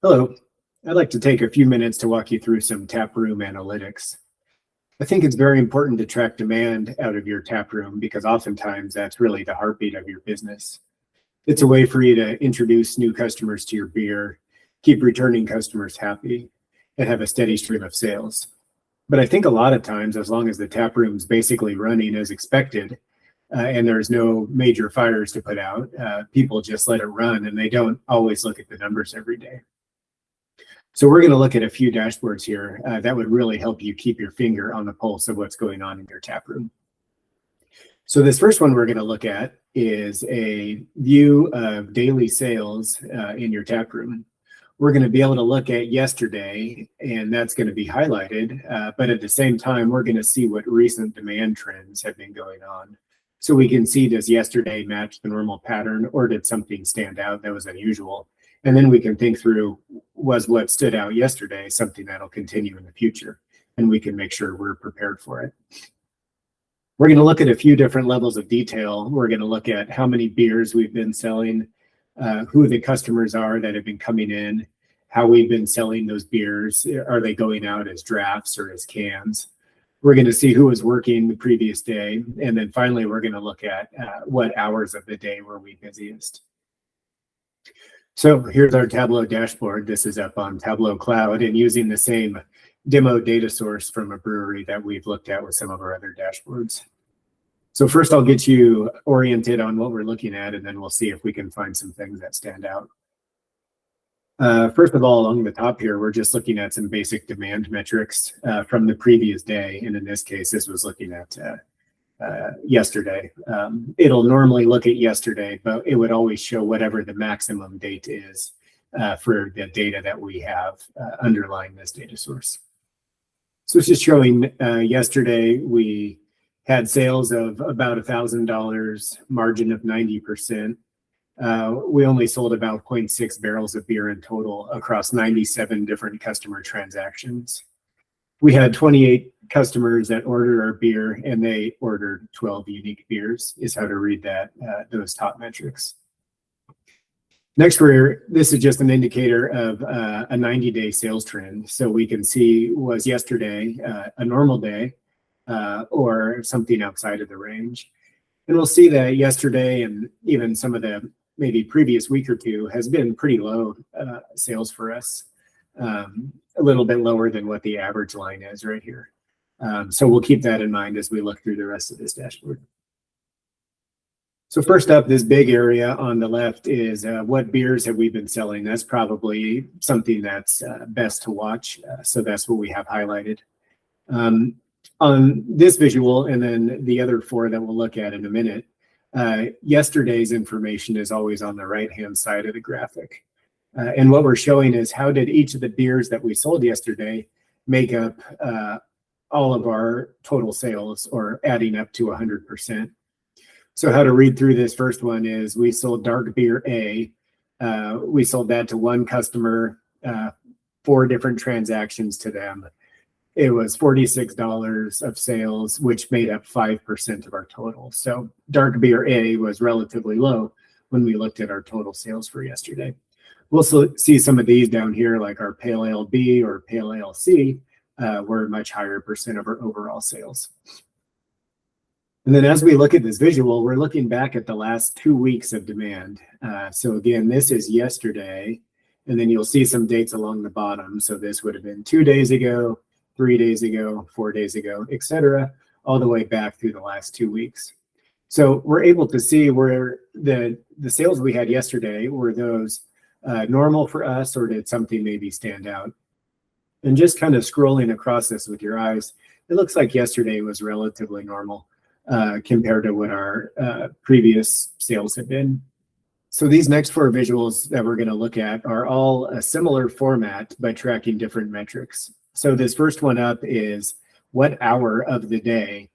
Hello, I'd like to take a few minutes to walk you through some taproom analytics. I think it's very important to track demand out of your taproom because oftentimes that's really the heartbeat of your business. It's a way for you to introduce new customers to your beer, keep returning customers happy, and have a steady stream of sales. But I think a lot of times, as long as the taproom's basically running as expected, and there's no major fires to put out, people just let it run and they don't always look at the numbers every day. So we're going to look at a few dashboards here that would really help you keep your finger on the pulse of what's going on in your tap room. So this first one we're going to look at is a view of daily sales in your tap room. We're going to be able to look at yesterday, and that's going to be highlighted. But at the same time, we're going to see what recent demand trends have been going on. So we can see, does yesterday match the normal pattern, or did something stand out that was unusual? And then we can think through, was what stood out yesterday something that'll continue in the future? And we can make sure we're prepared for it. We're going to look at a few different levels of detail. We're going to look at how many beers we've been selling, who the customers are that have been coming in, how we've been selling those beers. Are they going out as drafts or as cans? We're going to see who was working the previous day. And then finally, we're going to look at what hours of the day were we busiest. So here's our Tableau dashboard. This is up on Tableau Cloud and using the same demo data source from a brewery that we've looked at with some of our other dashboards. So first I'll get you oriented on what we're looking at, and then we'll see if we can find some things that stand out. First of all, along the top here, we're just looking at some basic demand metrics from the previous day. And in this case, this was looking at yesterday. It'll normally look at yesterday, but it would always show whatever the maximum date is for the data that we have underlying this data source. So it's just showing yesterday we had sales of about $1,000, margin of 90%. We only sold about 0.6 barrels of beer in total across 97 different customer transactions. We had 28 customers that ordered our beer, and they ordered 12 unique beers, is how to read that, those top metrics. Next, this is just an indicator of a 90-day sales trend. So we can see, was yesterday a normal day or something outside of the range? And we'll see that yesterday and even some of the maybe previous week or two has been pretty low sales for us. A little bit lower than what the average line is right here. So we'll keep that in mind as we look through the rest of this dashboard. So first up, this big area on the left is what beers have we been selling? That's probably something that's best to watch. So that's what we have highlighted. On this visual, and then the other four that we'll look at in a minute, yesterday's information is always on the right-hand side of the graphic. And what we're showing is how did each of the beers that we sold yesterday make up all of our total sales, or adding up to 100%. So how to read through this first one is we sold dark beer A. We sold that to one customer, 4 different transactions to them. It was $46 of sales, which made up 5% of our total. So dark beer A was relatively low when we looked at our total sales for yesterday. We'll see some of these down here, like our Pale Ale B or Pale Ale C, were a much higher percent of our overall sales. And then as we look at this visual, we're looking back at the last 2 weeks of demand. So again, this is yesterday, and then you'll see some dates along the bottom. So this would have been 2 days ago, 3 days ago, 4 days ago, etc., all the way back through the last 2 weeks. So we're able to see where the sales we had yesterday, were those normal for us, or did something maybe stand out? And just kind of scrolling across this with your eyes, it looks like yesterday was relatively normal compared to what our previous sales have been. So these next 4 visuals that we're going to look at are all a similar format, but tracking different metrics. So this first one up is what hour of the day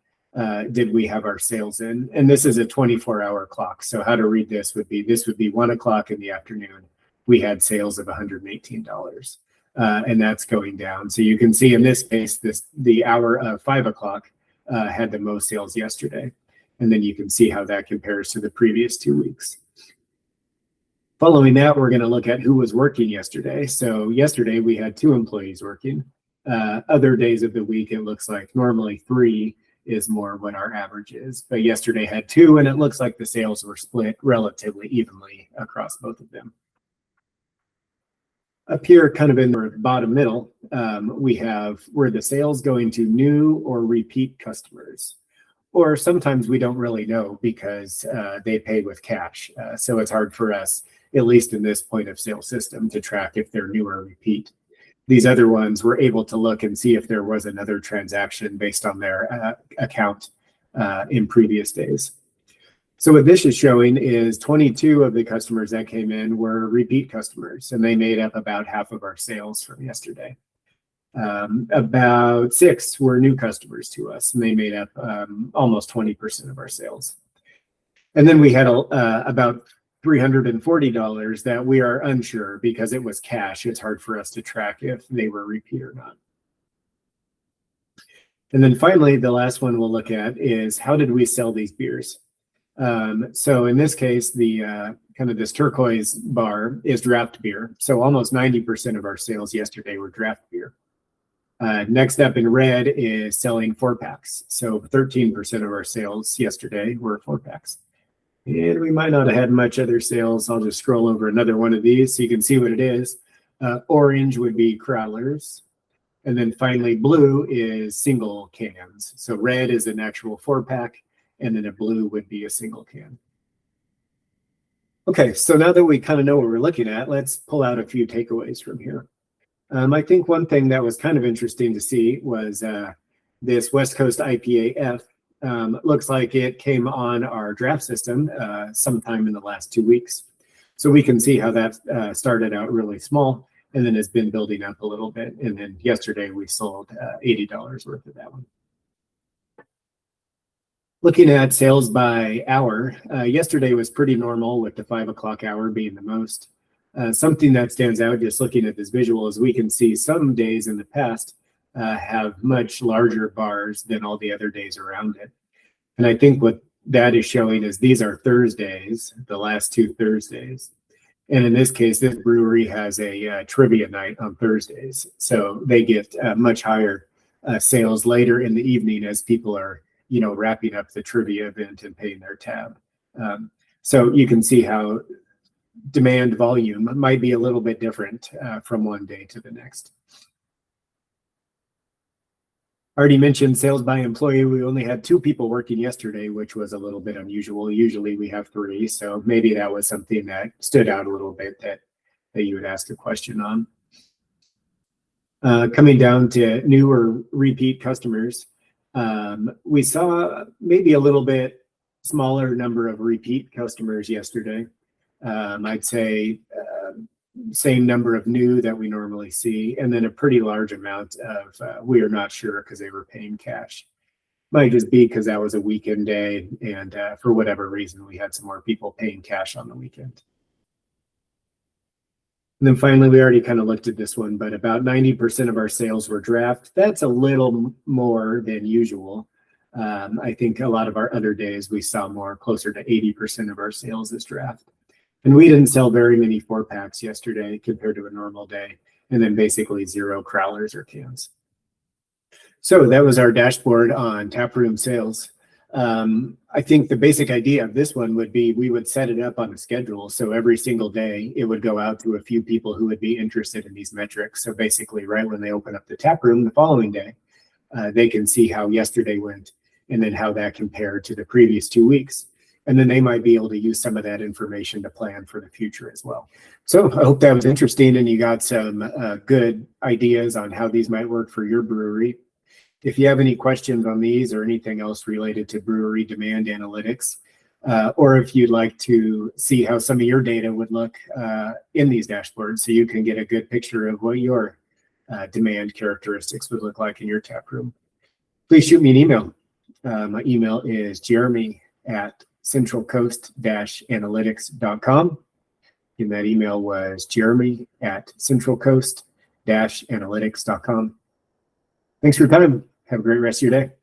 did we have our sales in? And this is a 24-hour clock. So how to read this would be 1 o'clock in the afternoon. We had sales of $118, and that's going down. So you can see in this case, the hour of 5 o'clock had the most sales yesterday. And then you can see how that compares to the previous 2 weeks. Following that, we're going to look at who was working yesterday. So yesterday we had 2 employees working. Other days of the week, it looks like normally 3 is more what our average is. But yesterday had 2, and it looks like the sales were split relatively evenly across both of them. Up here, kind of in the bottom middle, we have were the sales going to new or repeat customers? Or sometimes we don't really know because they pay with cash. So it's hard for us, at least in this point of sale system, to track if they're new or repeat. These other ones we're able to look and see if there was another transaction based on their account in previous days. So what this is showing is 22 of the customers that came in were repeat customers, and they made up about half of our sales from yesterday. About 6 were new customers to us, and they made up almost 20% of our sales. And then we had about $340 that we are unsure because it was cash. It's hard for us to track if they were repeat or not. And then finally, the last one we'll look at is how did we sell these beers? So in this case, the kind of this turquoise bar is draft beer. So almost 90% of our sales yesterday were draft beer. Next up in red is selling 4-packs. So 13% of our sales yesterday were 4-packs. And we might not have had much other sales. I'll just scroll over another one of these so you can see what it is. Orange would be crowlers. And then finally, blue is single cans. So red is an actual 4-pack, and then a blue would be a single can. Okay, so now that we kind of know what we're looking at, let's pull out a few takeaways from here. I think one thing that was kind of interesting to see was this West Coast IPA-F. Looks like it came on our draft system sometime in the last 2 weeks. So we can see how that started out really small and then has been building up a little bit. And then yesterday we sold $80 worth of that one. Looking at sales by hour, yesterday was pretty normal with the 5 o'clock hour being the most. Something that stands out just looking at this visual is we can see some days in the past have much larger bars than all the other days around it. And I think what that is showing is these are Thursdays, the last 2 Thursdays. And in this case, this brewery has a trivia night on Thursdays. So they get much higher sales later in the evening as people are wrapping up the trivia event and paying their tab. So you can see how demand volume might be a little bit different from one day to the next. Already mentioned sales by employee. We only had 2 people working yesterday, which was a little bit unusual. Usually we have 3, so maybe that was something that stood out a little bit that you would ask a question on. Coming down to new or repeat customers, we saw maybe a little bit smaller number of repeat customers yesterday. I'd say same number of new that we normally see, and then a pretty large amount of we are not sure because they were paying cash. Might just be because that was a weekend day, and for whatever reason, we had some more people paying cash on the weekend. And then finally, we already kind of looked at this one, but about 90% of our sales were draft. That's a little more than usual. I think a lot of our other days, we saw more closer to 80% of our sales as draft. And we didn't sell very many 4-packs yesterday compared to a normal day, and then basically 0 crowlers or cans. So that was our dashboard on taproom sales. I think the basic idea of this one would be we would set it up on a schedule. So every single day it would go out to a few people who would be interested in these metrics. So basically right when they open up the taproom the following day, they can see how yesterday went and then how that compared to the previous 2 weeks. And then they might be able to use some of that information to plan for the future as well. So I hope that was interesting and you got some good ideas on how these might work for your brewery. If you have any questions on these or anything else related to brewery demand analytics, or if you'd like to see how some of your data would look in these dashboards so you can get a good picture of what your demand characteristics would look like in your tap room, please shoot me an email. My email is jeremy@centralcoast-analytics.com. And that email was jeremy@centralcoast-analytics.com. Thanks for your time. Have a great rest of your day.